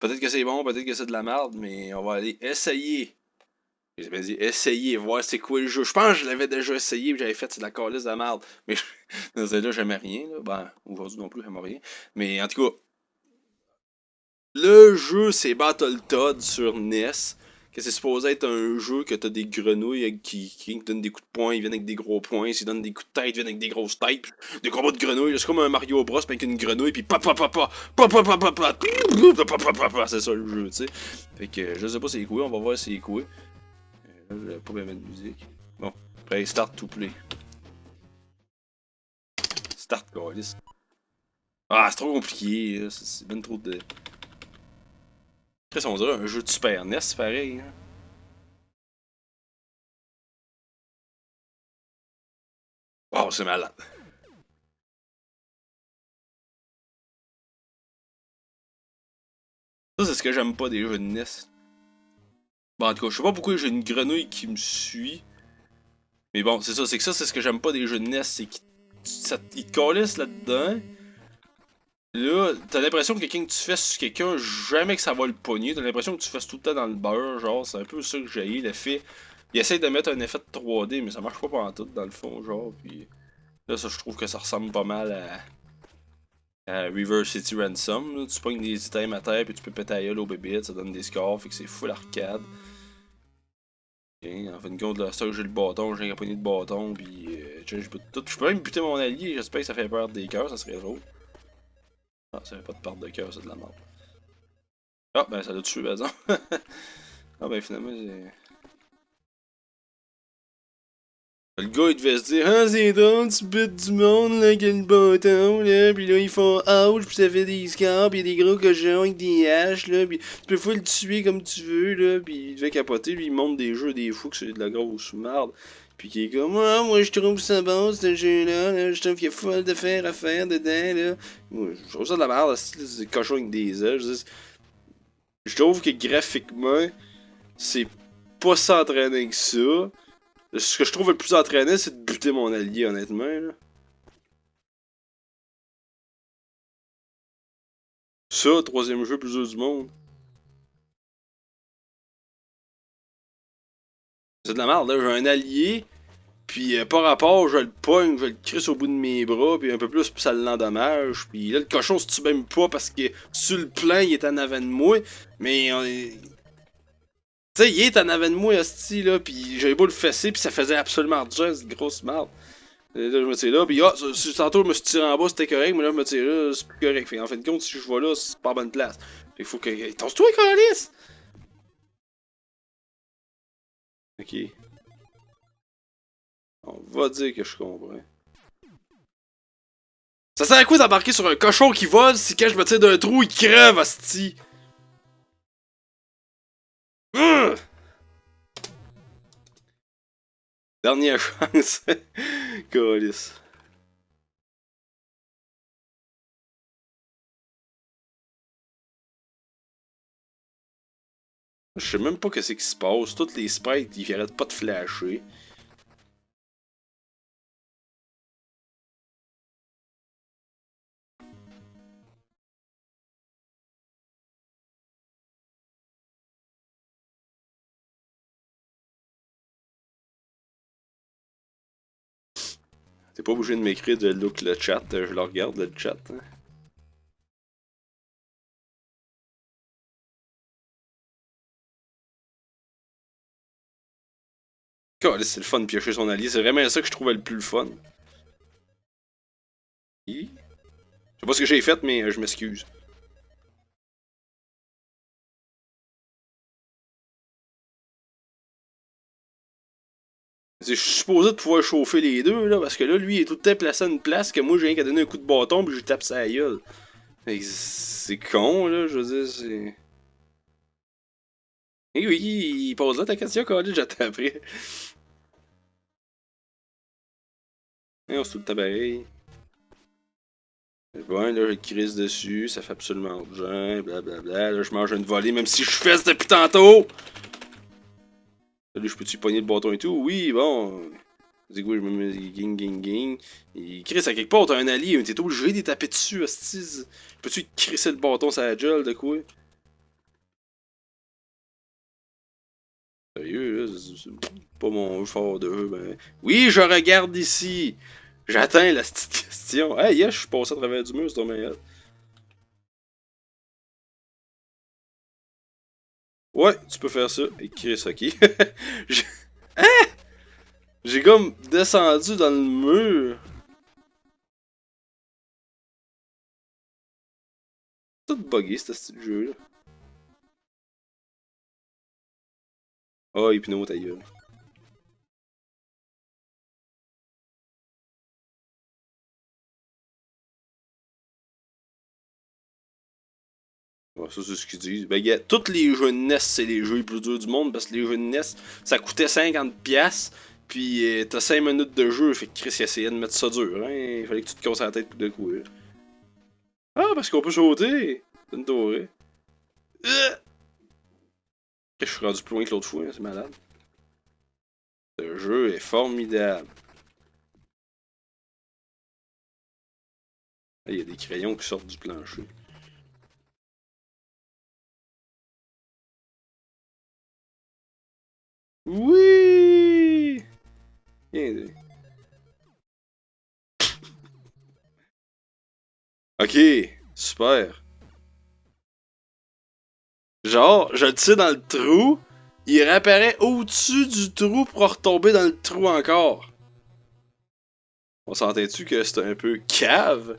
Peut-être que c'est bon, peut-être que c'est de la merde, mais on va aller essayer. J'ai bien dit essayer, voir c'est quoi le jeu. Je pense que je l'avais déjà essayé et j'avais fait c'est de la calice de merde. Mais dans ce là j'aimais rien. Là. Ben, aujourd'hui non plus, j'aime rien. Mais en tout cas, le jeu c'est Battletoads sur NES. Que c'est supposé être un jeu que t'as des grenouilles qui te donnent des coups de poing, ils viennent avec des gros poings, s'ils donnent des coups de tête, ils viennent avec des grosses têtes, des combats de grenouilles, c'est comme un Mario Bros mais avec une grenouille, puis papa papa papa papa papa c'est ça le jeu, tu sais. Fait que je sais pas c'est quoi, on va voir c'est quoi. Là, j'avais pas bien mettre de musique. Bon, après start to play. Start guys. Ah, c'est trop compliqué, c'est bien trop de. Après, on dirait un jeu de Super NES, c'est pareil. Hein. Wow, c'est malade. Ça, c'est ce que j'aime pas des jeux de NES. Bon, en tout cas, je sais pas pourquoi j'ai une grenouille qui me suit. Mais bon, c'est ça, c'est que ça, c'est ce que j'aime pas des jeux de NES, c'est qu'ils te calissent là-dedans. Là, t'as l'impression que quelqu'un que tu fais sur quelqu'un, jamais que ça va le pogner. T'as l'impression que tu fais tout le temps dans le beurre, genre, c'est un peu ça que j'ai le fait. Il essaye de mettre un effet de 3D, mais ça marche pas en tout dans le fond, genre, puis là, ça, je trouve que ça ressemble pas mal à River City Ransom. Là. Tu pognes des items à terre, puis tu peux péter à gueule au bébé, ça donne des scores, fait que c'est full arcade. En fin de compte, là, ça j'ai le bâton, j'ai un poignet de bâton, puis je peux même buter mon allié, j'espère que ça fait perdre des cœurs, ça serait drôle. Ah, ça fait pas de perte de cœur, c'est de la merde. Ah, ben ça l'a tué, par exemple. Ah, ben finalement, c'est. Le gars, il devait se dire, ah, c'est drôle, tu butes du monde, là, avec le bâton, là, pis là, ils font ouch, pis ça fait des scars, pis des gros cochons avec des haches, là, pis tu peux pas le tuer comme tu veux, là, pis il devait capoter, lui, il monte des jeux des fous que c'est de la grosse merde. Pis qui est comme, ah, moi, je trouve ça bon, ce jeu-là, là, je trouve qu'il y a folle de faire à faire dedans, là. Moi, je trouve ça de la merde, c'est des cochons avec des ailes, je trouve que graphiquement, c'est pas s'entraîner que ça. Ce que je trouve le plus entraînant, c'est de buter mon allié, honnêtement. Là. Ça, troisième jeu plus dur du monde. C'est de la merde, là. J'ai un allié, puis par rapport, je le pogne, je le crisse au bout de mes bras, puis un peu plus, puis ça l'endommage. Puis là, le cochon se tue même pas parce que sur le plan, il est en avant de moi. Mais tu sais, il est en avant de moi, hostie, là, pis j'avais beau le fesser, pis ça faisait absolument rien, cette grosse merde. Et là, je me tire là, pis tantôt, je me suis tiré en bas, c'était correct, mais là, je me tire là, c'est plus correct. Fait en fin de compte, si je vois là, c'est pas à bonne place. Fait qu'il faut que. Tonce-toi, Calis! Ok. On va dire que je comprends. Ça sert à quoi d'embarquer sur un cochon qui vole si quand je me tire d'un trou, il crève, hostie? Hum! Dernière chance. Calis. Je sais même pas qu'est-ce qui se passe. Toutes les sprites, ils arrêtent pas de flasher. T'es pas obligé de m'écrire de look le chat, je le regarde le chat. Hein. C'est le fun de piocher son allié, c'est vraiment ça que je trouvais le plus le fun. Je sais pas ce que j'ai fait, mais je m'excuse. Je suis supposé de pouvoir chauffer les deux, là, parce que là, lui, il est tout le temps placé à une place que moi, j'ai rien qu'à donner un coup de bâton, puis je tape sa gueule. C'est con, là, je veux dire, c'est. Eh oui, il pose là ta question, Colin, j'attends après. Et on se tout le temps pareil. Bon, là, je crise dessus, ça fait absolument rien, blablabla. Là, je mange une volée, même si je fesse depuis tantôt! Là, je peux-tu pogner le bâton et tout? Oui, bon. C'est quoi, je me mets ging ging ging. Il crisse à quelque part, t'as un allié, t'es obligé de taper dessus, hostie. Peux-tu crisser le bâton sur la gueule de quoi? Sérieux, là, c'est pas mon fort de jeu, ben. Oui, je regarde ici! J'atteins la petite question. Hey, yes, je suis passé à travers du mur, c'est ton meilleur. Ouais, tu peux faire ça. Et Chris, ok. J'ai j'ai comme descendu dans le mur. Tout buggé, ce style de jeu-là. Ah, Hypno, ta gueule. Ouais, ça, c'est ce qu'ils disent. Ben, gars, tous les jeux de NES, c'est les jeux les plus durs du monde parce que les jeux de NES, ça coûtait 50$, puis t'as 5 minutes de jeu. Fait que Chris il essayait de mettre ça dur, hein. Il fallait que tu te casses la tête pour de courir. Ah, parce qu'on peut sauter! C'est une dorée. Je suis rendu plus loin que l'autre fois, hein, c'est malade. Ce jeu est formidable. Il y a des crayons qui sortent du plancher. Oui! Bien dit. Ok, super. Genre, je le tire dans le trou, il réapparaît au-dessus du trou pour retomber dans le trou encore. On s'entend-tu que c'est un peu cave?